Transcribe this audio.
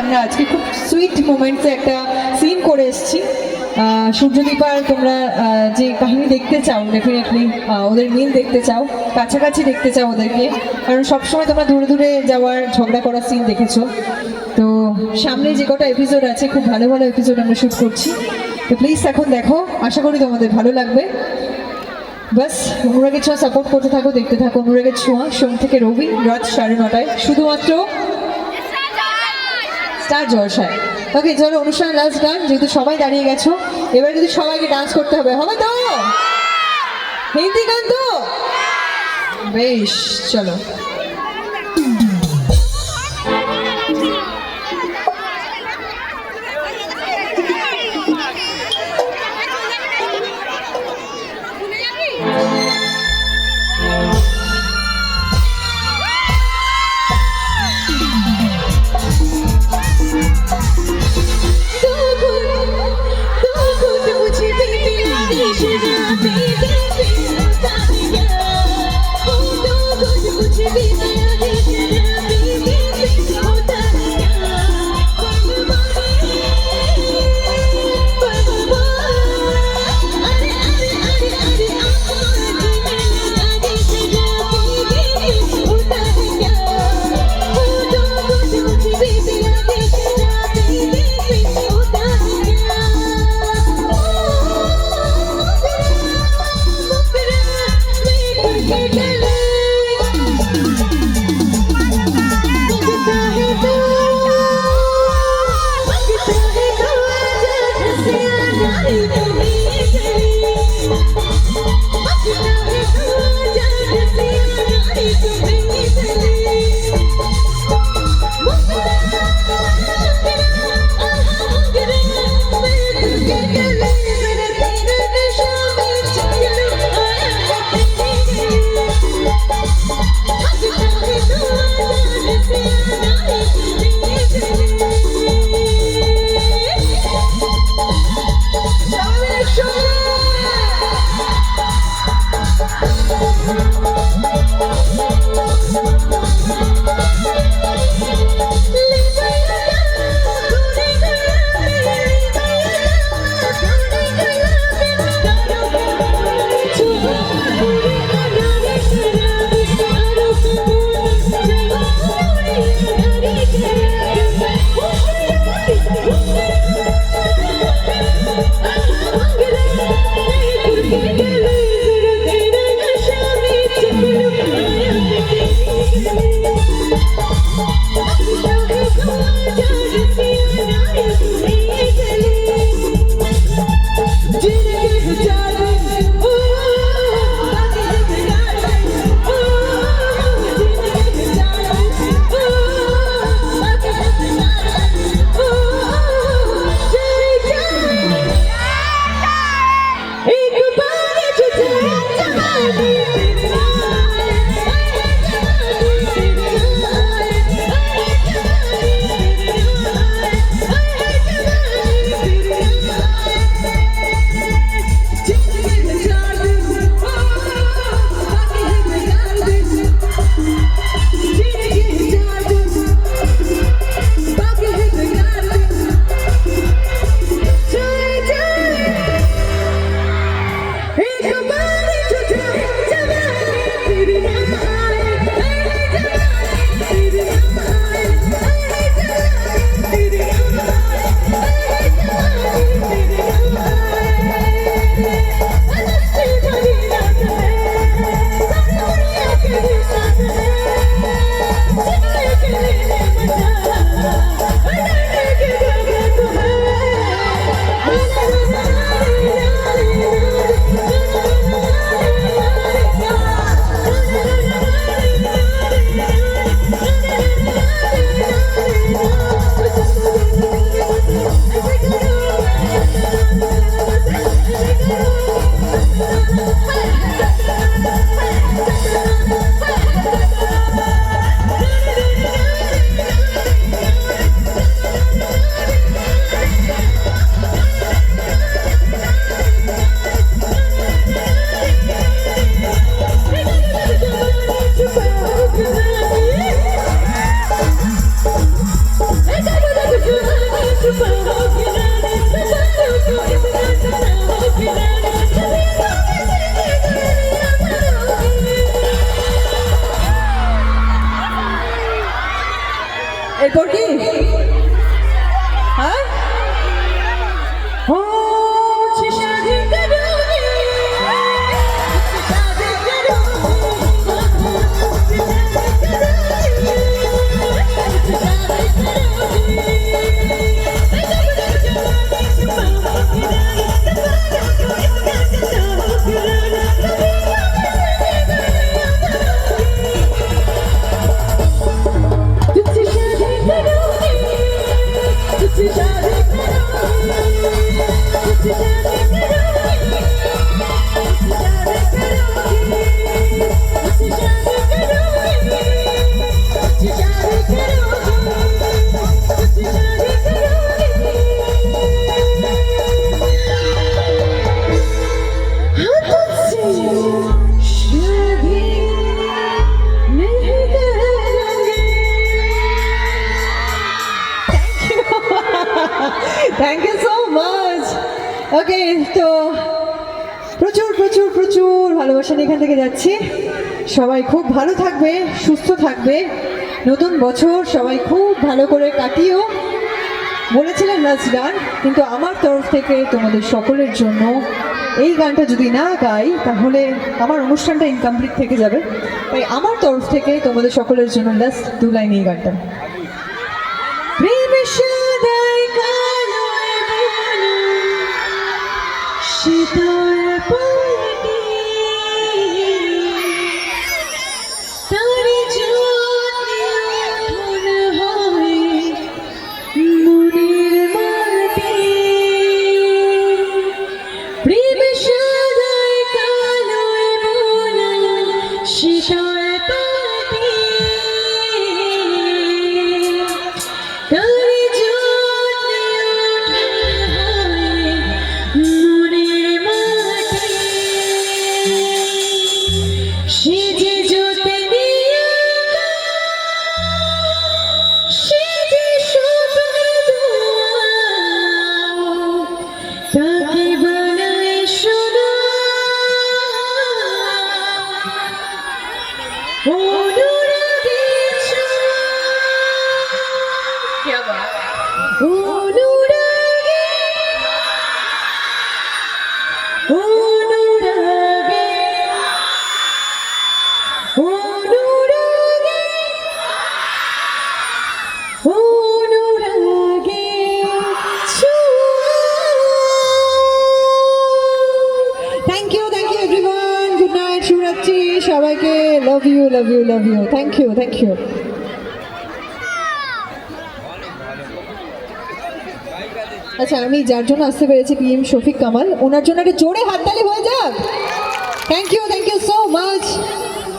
আমরা আজকে খুব সুইট মোমেন্টসে একটা সিন করে এসেছি। সূর্যদীপার তোমরা যে কাহিনী দেখতে চাও, ডেফিনেটলি ওদের মিল দেখতে চাও, কাছাকাছি দেখতে চাও ওদেরকে, কারণ সবসময় তোমরা দূরে দূরে যাওয়ার ঝগড়া করার সিন দেখেছো। তো সামনে যে কটা এপিসোড আছে, খুব ভালো ভালো এপিসোড আমরা শ্যুট করছি। তো প্লিজ এখন দেখো, আশা করি তোমাদের ভালো লাগবে। বাস অনুরাগের ছোঁয়া সাপোর্ট করতে থাকো, দেখতে থাকো অনুরাগের ছোঁয়া, সোম থেকে রবি রাত 9:30 শুধুমাত্র স্টার জলসায়। ওকে চলো, অনুষ্ঠান লাস্ট গান, যেহেতু সবাই দাঁড়িয়ে গেছো, এবার কিন্তু সবাইকে ডান্স করতে হবে, হবে তো? হিন্দি গান তো বেশ, চলো। Be এরপর কি হ্যাঁ ও শাদি করোগে শাদি thank you so much okay তো প্রচুর প্রচুর প্রচুর ভালোবাসা নিয়ে এখান থেকে যাচ্ছি সবাই খুব ভালো থাকবে সুস্থ থাকবে নতুন বছর সবাই খুব ভালো করে কাটিও বলেছিলেন লাস্ট গান কিন্তু আমার তরফ থেকে তোমাদের সকলের জন্য এই গানটা যদি না গাই তাহলে আমার অনুষ্ঠানটা ইনকমপ্লিট থেকে যাবে তাই আমার তরফ থেকে তোমাদের সকলের জন্য লাস্ট 2 লাইন এই গানটা প্রেমে সাদাই কালো শীতল পানি তারি জ্যোতি মনে হয় মনের মাটি প্রেম সাদাই কালো শীতল পানি তারি জ্যোতি মনের মাটি সেজে জ্যোতি নিয়ে সেজে স্বপ্নে তাকে বানায় সোনা অনুরাগে অনুরাগে অনুরাগে অনুরাগে অনুরাগে thank you everyone good night শুভরাত্রি সবাইকে লাভ ইউ থ্যাংক ইউ আচ্ছা আমি যার জন্য আসতে পেরেছি PM শফিক কামাল ওনার জন্য একটা জোরে হাততালি হয়ে যাক থ্যাংক ইউ সো মাচ